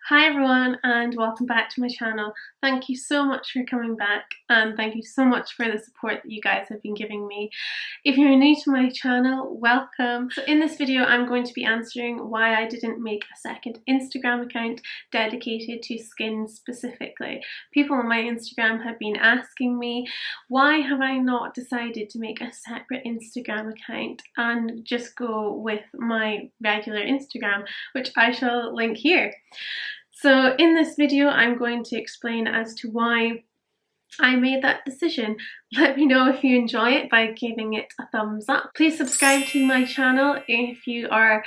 Hi everyone and welcome back to my channel. Thank you so much for coming back and thank you so much for the support that you guys have been giving me. If you're new to my channel, welcome. So in this video I'm going to be answering why I didn't make a second Instagram account dedicated to skin specifically. People on my Instagram have been asking me, why have I not decided to make a separate Instagram account and just go with my regular Instagram, which I shall link here. So in this video I'm going to explain as to why I made that decision. Let me know if you enjoy it by giving it a thumbs up. Please subscribe to my channel if you are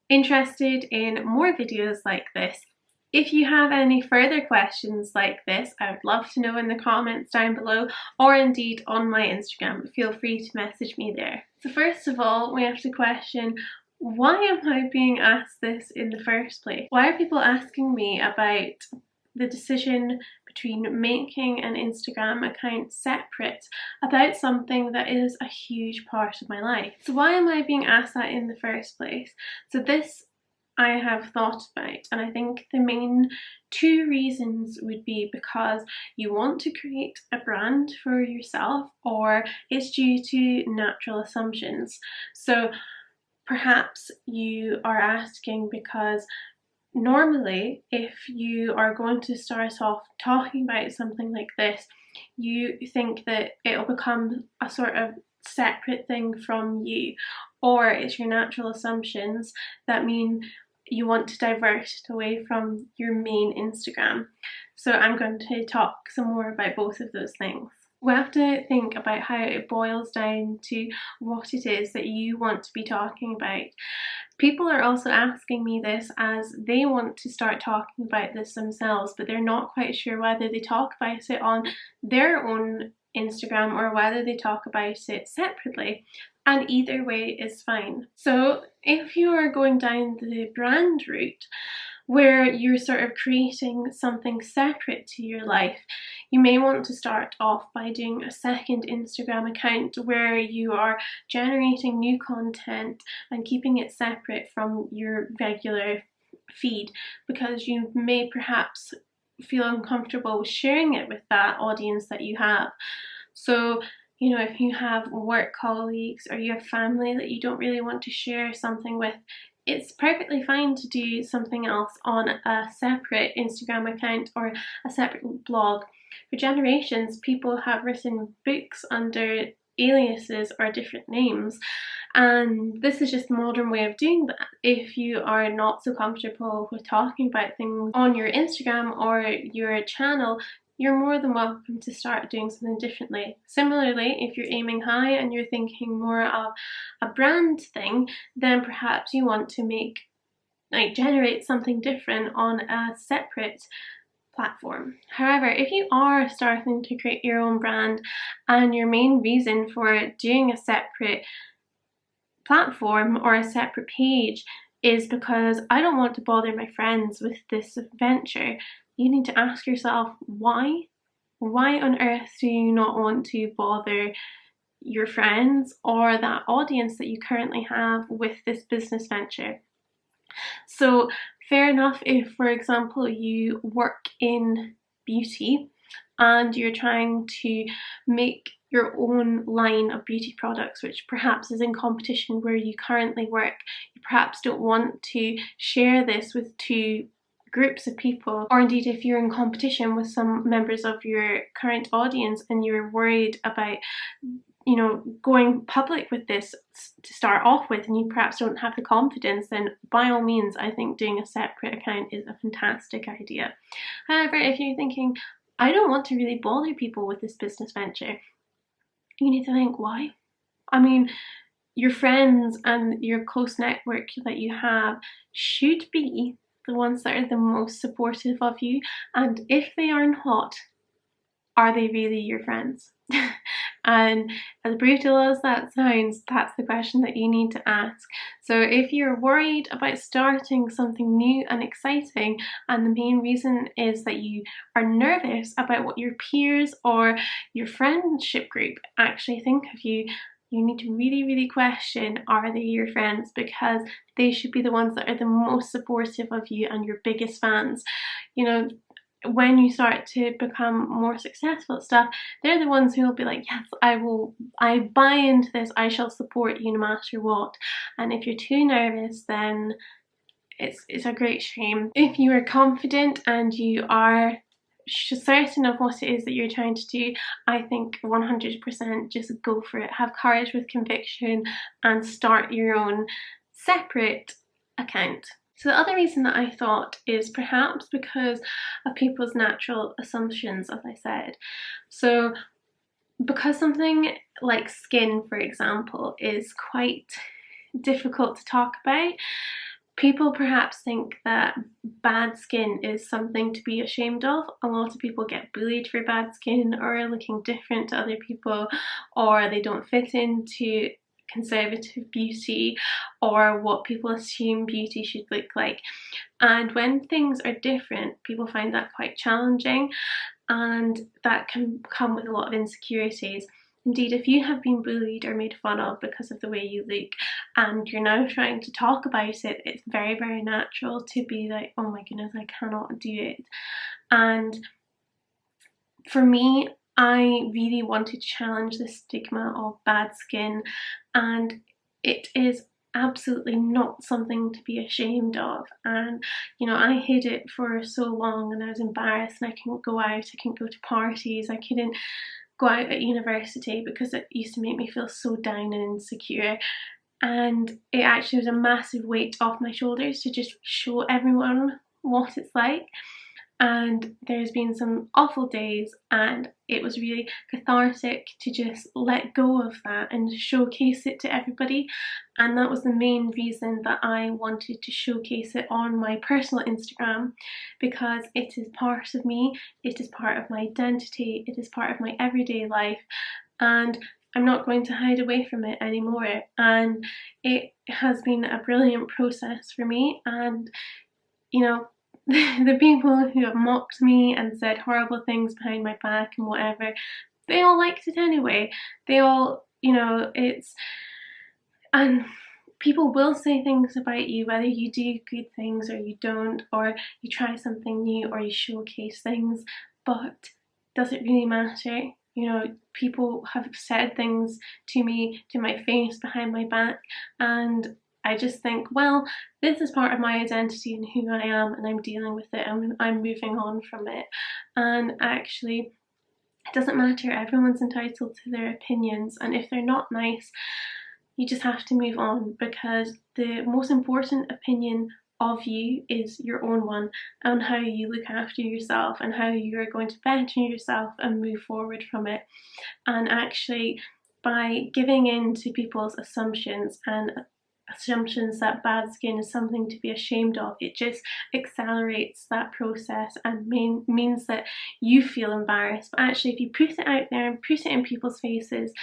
interested in more videos like this. If you have any further questions like this, I would love to know in the comments down below or indeed on my Instagram. Feel free to message me there. So first of all, we have to question, why am I being asked this in the first place? Why are people asking me about the decision between making an Instagram account separate about something that is a huge part of my life? So why am I being asked that in the first place? So this I have thought about, and I think the main two reasons would be because you want to create a brand for yourself, or it's due to natural assumptions. So perhaps you are asking because normally if you are going to start off talking about something like this, you think that it'll become a sort of separate thing from you, or it's your natural assumptions that mean you want to divert it away from your main Instagram. So I'm going to talk some more about both of those things. We have to think about how it boils down to what it is that you want to be talking about. People are also asking me this as they want to start talking about this themselves, but they're not quite sure whether they talk about it on their own Instagram or whether they talk about it separately. And either way is fine. So if you are going down the brand route, where you're sort of creating something separate to your life, you may want to start off by doing a second Instagram account where you are generating new content and keeping it separate from your regular feed, because you may perhaps feel uncomfortable with sharing it with that audience that you have. So you know, if you have work colleagues or you have family that you don't really want to share something with, it's perfectly fine to do something else on a separate Instagram account or a separate blog. For generations, people have written books under aliases or different names, and this is just the modern way of doing that. If you are not so comfortable with talking about things on your Instagram or your channel, you're more than welcome to start doing something differently. Similarly, if you're aiming high and you're thinking more of a brand thing, then perhaps you want to generate something different on a separate platform. However, if you are starting to create your own brand and your main reason for doing a separate platform or a separate page is because I don't want to bother my friends with this venture, you need to ask yourself why. Why on earth do you not want to bother your friends or that audience that you currently have with this business venture? So fair enough if, for example, you work in beauty and you're trying to make your own line of beauty products, which perhaps is in competition where you currently work. You perhaps don't want to share this with two groups of people, or indeed if you're in competition with some members of your current audience and you're worried about, you know, going public with this to start off with and you perhaps don't have the confidence, then by all means I think doing a separate account is a fantastic idea. However, if you're thinking, I don't want to really bother people with this business venture, you need to think why. I mean, your friends and your close network that you have should be the ones that are the most supportive of you, and if they are not, are they really your friends? And as brutal as that sounds, that's the question that you need to ask. So if you're worried about starting something new and exciting, and the main reason is that you are nervous about what your peers or your friendship group actually think of you, you need to really question, are they your friends? Because they should be the ones that are the most supportive of you and your biggest fans. You know, when you start to become more successful at stuff, they're the ones who will be like, yes, I buy into this, I shall support you no matter what. And if you're too nervous, then it's a great shame. If you are confident and you are certain of what it is that you're trying to do, I think 100% just go for it. Have courage with conviction and start your own separate account. So the other reason that I thought is perhaps because of people's natural assumptions, as I said. So because something like skin, for example, is quite difficult to talk about, people perhaps think that bad skin is something to be ashamed of. A lot of people get bullied for bad skin, or looking different to other people, or they don't fit into conservative beauty or what people assume beauty should look like. And when things are different, people find that quite challenging, and that can come with a lot of insecurities. Indeed, if you have been bullied or made fun of because of the way you look and you're now trying to talk about it, it's very natural to be like, oh my goodness, I cannot do it. And for me, I really wanted to challenge the stigma of bad skin, and it is absolutely not something to be ashamed of. And you know, I hid it for so long and I was embarrassed, and I couldn't go out, I couldn't go to parties, I couldn't go out at university because it used to make me feel so down and insecure. And it actually was a massive weight off my shoulders to just show everyone what it's like. And there's been some awful days, and it was really cathartic to just let go of that and showcase it to everybody. And that was the main reason that I wanted to showcase it on my personal Instagram, because it is part of me, it is part of my identity, it is part of my everyday life, and I'm not going to hide away from it anymore. And it has been a brilliant process for me. And you know, the people who have mocked me and said horrible things behind my back and whatever, they all liked it anyway. They all, you know, and people will say things about you, whether you do good things or you don't, or you try something new or you showcase things, but does it really matter? You know, people have said things to me, to my face, behind my back, and I just think, well, this is part of my identity and who I am, and I'm dealing with it, and I'm moving on from it. And actually, it doesn't matter, everyone's entitled to their opinions, and if they're not nice, you just have to move on, because the most important opinion of you is your own one, and how you look after yourself and how you are going to better yourself and move forward from it. And actually, by giving in to people's assumptions that bad skin is something to be ashamed of, it just accelerates that process and means that you feel embarrassed. But actually, if you put it out there and put it in people's faces,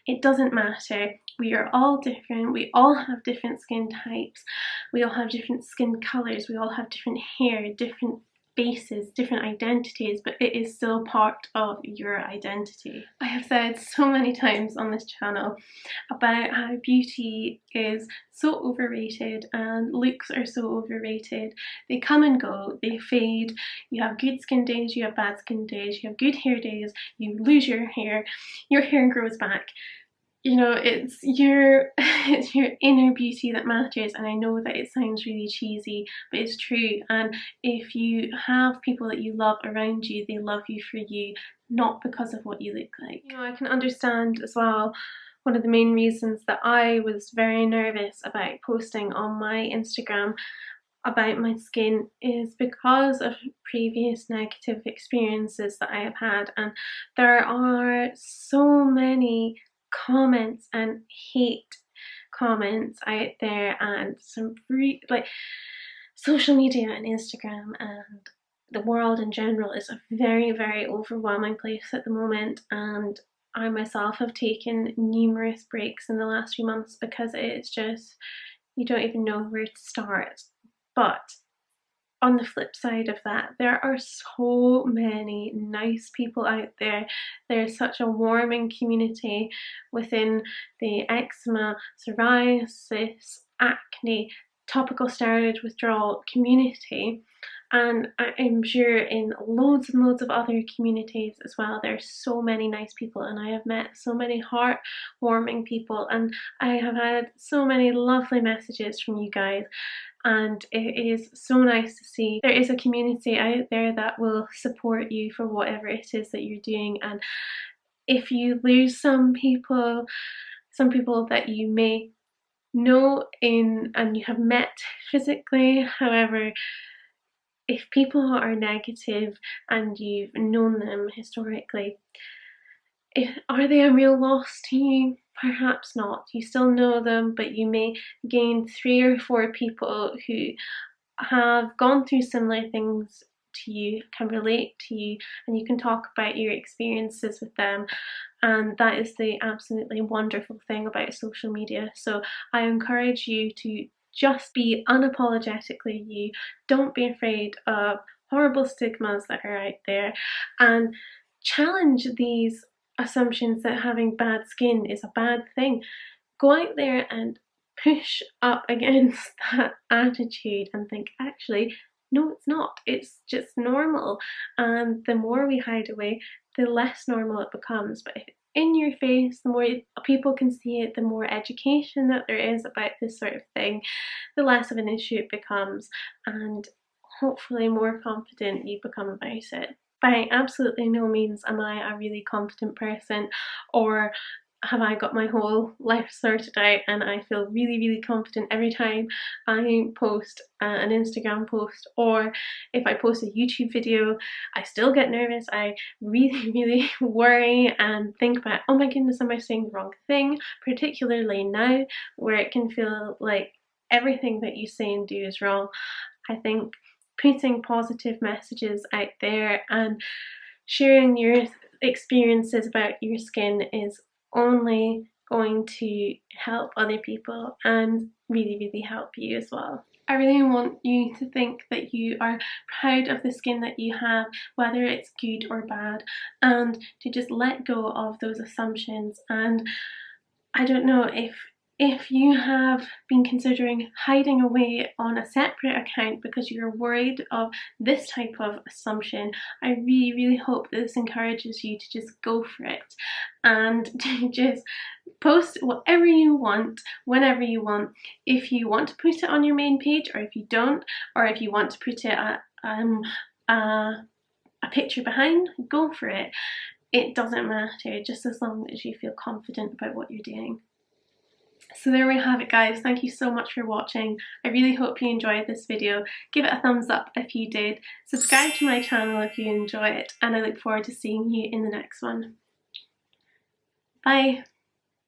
it doesn't matter. We are all different, we all have different skin types, we all have different skin colours, we all have different hair, different faces, different identities, but it is still part of your identity. I have said so many times on this channel about how beauty is so overrated and looks are so overrated. They come and go, they fade. You have good skin days, you have bad skin days, you have good hair days, you lose your hair grows back. You know, it's your inner beauty that matters, and I know that it sounds really cheesy, but it's true. And if you have people that you love around you, they love you for you, not because of what you look like. You know, I can understand as well, one of the main reasons that I was very nervous about posting on my Instagram about my skin is because of previous negative experiences that I have had, and there are so many comments and hate comments out there, and some like social media and Instagram and the world in general is a very overwhelming place at the moment. And I myself have taken numerous breaks in the last few months because it's just, you don't even know where to start. But on the flip side of that, there are so many nice people out there. There's such a warming community within the eczema, psoriasis, acne, topical steroid withdrawal community, and I'm sure in loads and loads of other communities as well. There's so many nice people, and I have met so many heartwarming people, and I have had so many lovely messages from you guys, and it is so nice to see there is a community out there that will support you for whatever it is that you're doing. And if you lose some people that you may know and you have met physically, however, if people are negative and you've known them historically, are they a real loss to you? Perhaps not. You still know them, but you may gain 3 or 4 people who have gone through similar things to you, can relate to you, and you can talk about your experiences with them. And that is the absolutely wonderful thing about social media. So I encourage you to just be unapologetically you. Don't be afraid of horrible stigmas that are out there, and challenge these assumptions that having bad skin is a bad thing. Go out there and push up against that attitude and think, actually, no, it's not. It's just normal. And the more we hide away, the less normal it becomes. But if it's in your face, the more people can see it, the more education that there is about this sort of thing, the less of an issue it becomes, and hopefully more confident you become about it. By absolutely no means am I a really confident person, or have I got my whole life sorted out and I feel really, really confident every time I post an Instagram post, or if I post a YouTube video. I still get nervous. I really, really worry and think about, oh my goodness, am I saying the wrong thing? Particularly now, where it can feel like everything that you say and do is wrong. I think putting positive messages out there and sharing your experiences about your skin is only going to help other people and really, really help you as well. I really want you to think that you are proud of the skin that you have, whether it's good or bad, and to just let go of those assumptions. And I don't know if you have been considering hiding away on a separate account because you're worried of this type of assumption, I really, really hope this encourages you to just go for it and to just post whatever you want, whenever you want. If you want to put it on your main page, or if you don't, or if you want to put it a picture behind, go for it. It doesn't matter, just as long as you feel confident about what you're doing. So there we have it, guys. Thank you so much for watching. I really hope you enjoyed this video. Give it a thumbs up if you did. Subscribe to my channel if you enjoy it, and I look forward to seeing you in the next one. Bye!